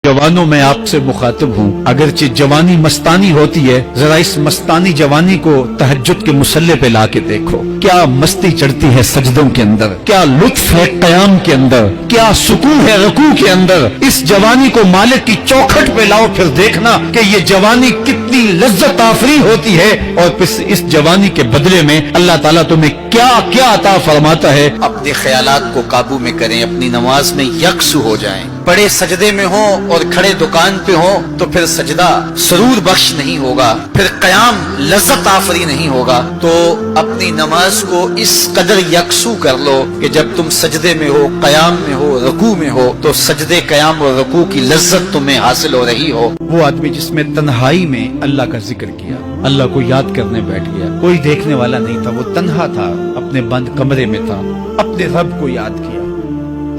जवानों मैं आपसे मुखातिब हूँ, अगरचे जवानी मस्तानी होती है, जरा इस मस्तानी जवानी को तहज्जुद के मुसल्ले पे लाके देखो। क्या मस्ती चढ़ती है सजदों के अंदर, क्या लुत्फ है क़याम के अंदर, क्या सुकून है रुकू के अंदर। इस जवानी को मालिक की चौखट पे लाओ, फिर देखना कि ये जवानी कितनी लज्जत आफरी होती है, और फिर इस जवानी के बदले में अल्लाह ताला तुम्हें क्या क्या अता फरमाता है। अपने ख्यालात को काबू में करें, अपनी नमाज में यकसू हो जाएं। बड़े सजदे में हो और खड़े दुकान पे हो तो फिर सजदा सरूर बख्श नहीं होगा, फिर क़याम लज्जत आफरी नहीं होगा। तो अपनी नमाज को इस कदर यकसू कर लो कि जब तुम सजदे में हो, क़याम में हो, रुकू में हो, तो सजदे, क़याम और रुकू की लज्जत तुम्हें हासिल हो रही हो। वो आदमी जिसमें तन्हाई में अल्लाह का जिक्र किया, अल्लाह को याद करने बैठ गया, कोई देखने वाला नहीं था, वो तन्हा था, अपने बंद कमरे में था, अपने रब को याद किया।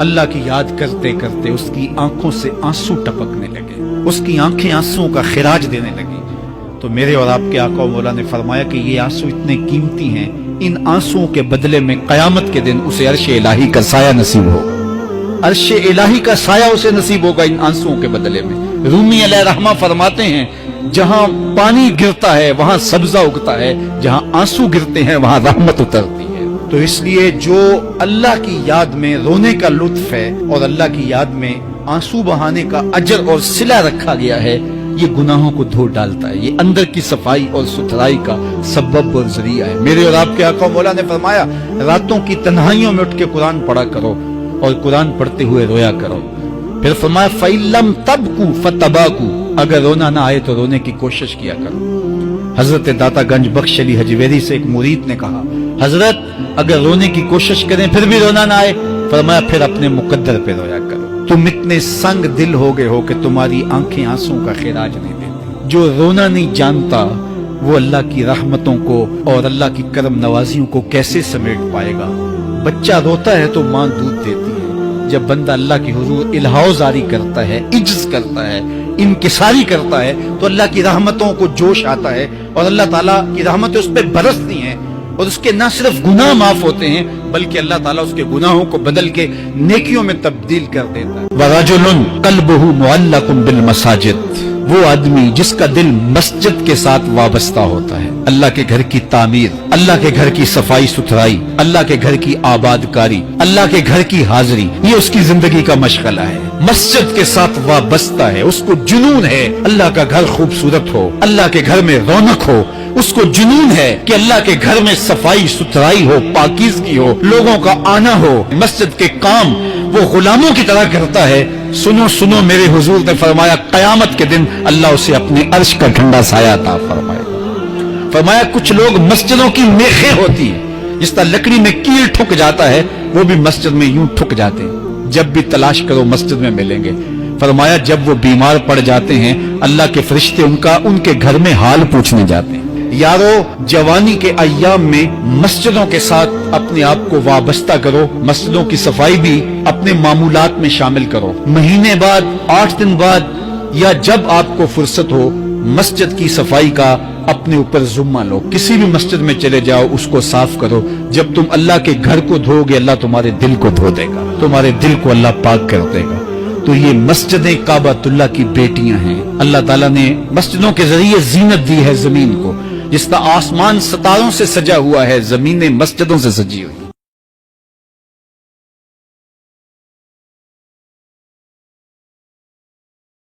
अल्लाह की याद करते करते उसकी आंखों से आंसू टपकने लगे, उसकी आंखें आंसुओं का खिराज देने लगी। तो मेरे और आपके आका मौला ने फरमाया कि ये आंसू इतने कीमती हैं, इन आंसुओं के बदले में क़यामत के दिन उसे अर्श इलाही का साया नसीब होगा। अर्श इलाही का साया उसे नसीब होगा इन आंसुओं के बदले में। रूमी अलैहि रहमा फरमाते हैं, जहां पानी गिरता है वहां सब्जा उगता है, जहां आंसू गिरते हैं वहां रहमत उतरती है। तो इसलिए जो अल्लाह की याद में रोने का लुत्फ है और अल्लाह की याद में आंसू बहाने का अजर और सिला रखा गया है, ये गुनाहों को धो डालता है, ये अंदर की सफाई और सुथराई का सबब और जरिया है। मेरे और आपके आका मौला ने फरमाया, रातों की तन्हाइयों में उठ के कुरान पढ़ा करो और कुरान पढ़ते हुए रोया करो। फिर फरमाया, फ़इल्लम तबकू फतबाकू, अगर रोना ना आए तो रोने की कोशिश किया करो। हजरत दाता गंज बख्श अली हजवेरी से एक मुरीद ने कहा, हजरत अगर रोने की कोशिश करें फिर भी रोना ना आए, फरमाया फिर अपने मुकद्दर पे रोया करो। तुम इतने संग दिल हो गए हो कि तुम्हारी आंखें आंसुओं का खिराज नहीं देती। जो रोना नहीं जानता वो अल्लाह की रहमतों को और अल्लाह की करम नवाजियों को कैसे समेट पाएगा। बच्चा रोता है तो माँ दूध देती है, जब बंदा अल्लाह की हुजूर इल्हाज़ारी करता है, इज्ज करता है, इनकिसारी करता है, तो अल्लाह की रहमतों को जोश आता है और अल्लाह ताला की रहमतें उस पर बरसती हैं और उसके न सिर्फ गुनाह माफ होते हैं बल्कि अल्लाह ताला उसके गुनाहों को बदल के नेकियों में तब्दील कर देता है। वरजुलुन क़ल्बुहु मुअल्लक़ुन बिल मसाजिद, वो आदमी जिसका दिल मस्जिद के साथ वाबस्ता होता है, अल्लाह के घर की तामीर, अल्लाह के घर की सफाई सुथराई, अल्लाह के घर की आबादकारी, अल्लाह के घर की हाजिरी, ये उसकी जिंदगी का मशगला है। मस्जिद के साथ वाबस्ता है, उसको जुनून है अल्लाह का घर खूबसूरत हो, अल्लाह के घर में रौनक हो, उसको जुनून है कि अल्लाह के घर में सफाई सुथराई हो, पाकीज़गी हो, लोगों का आना हो। मस्जिद के काम वो गुलामों की तरह करता है। सुनो सुनो, मेरे हुजूर ने फरमाया, कयामत के दिन अल्लाह उसे अपने अर्श का ठंडा साया अता फरमाएगा। फरमाया कुछ लोग मस्जिदों की मेखें होती है, जिस तरह लकड़ी में कील ठुक जाता है, वो भी मस्जिद में यूं ठुक जाते हैं, जब भी तलाश करो मस्जिद में मिलेंगे। फरमाया जब वो बीमार पड़ जाते हैं, अल्लाह के फरिश्ते उनके घर में हाल पूछने जाते हैं। यारो, जवानी के अय्याम में मस्जिदों के साथ अपने आप को वाबस्ता करो, मस्जिदों की सफाई भी अपने मामूलात में शामिल करो। महीने बाद, 8 दिन बाद, या जब आपको फुर्सत हो, मस्जिद की सफाई का अपने ऊपर जुम्मा लो। किसी भी मस्जिद में चले जाओ, उसको साफ करो। जब तुम अल्लाह के घर को धोगे, अल्लाह तुम्हारे दिल को धो देगा, तुम्हारे दिल को अल्लाह पाक कर देगा। तो ये मस्जिदें काबतुल्लाह की बेटियां हैं। अल्लाह ताला ने मस्जिदों के जरिए जीनत दी है जमीन को, जिस तरह आसमान सितारों से सजा हुआ है, जमीनें मस्जिदों से सजी हुई।